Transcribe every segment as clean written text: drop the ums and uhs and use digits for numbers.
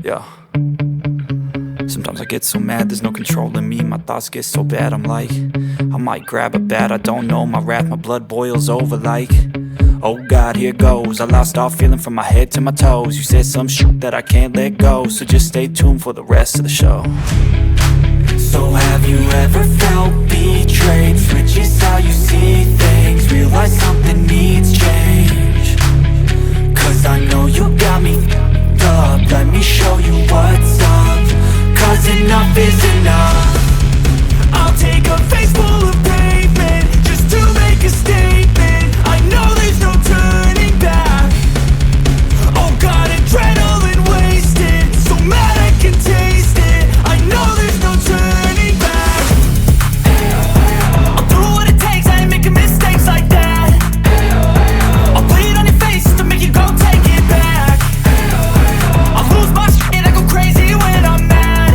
Yeah. Sometimes I get so mad, there's no controlling me. My thoughts get so bad, I'm like, I might grab a bat, I don't know. My wrath, my blood boils over like, oh God, here goes. I lost all feeling from my head to my toes. You said some shit that I can't let go, so just stay tuned for the rest of the show. So have you ever felt betrayed? Switches how you see things, realize something needs change. Cause I know you got me f***ed up, let me show you what's up. Cause enough is enough. I'll take a face full of pavement just to make a statement. I know there's no turning back. Oh God, adrenaline wasted, so mad I can taste it. I know there's no turning back. I'll do what it takes, I ain't making mistakes like that. I'll play it on your face to make you go take it back. I'll lose my shit, I go crazy when I'm mad.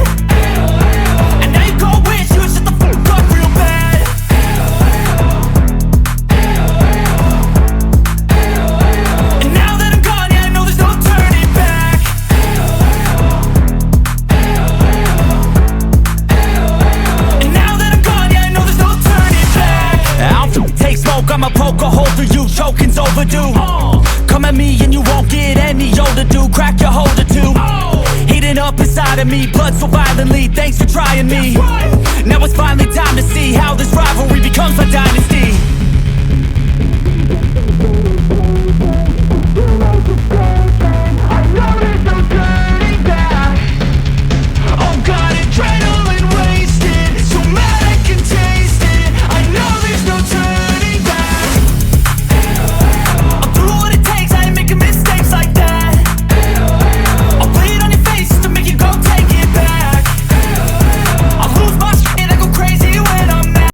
And now you go wish you would shut the fuck up real bad. And now that I'm gone, yeah, I know there's no turning back. And now that I'm gone, yeah, I know there's no turning back. I'll take smoke, I'ma poke a hole through you, choking's overdue. Come at me and you won't get any older, dude. Crack your holder too. Heating up inside of me, blood so violently, thanks for trying me. Now it's finally time to see how this rivalry becomes a dynasty.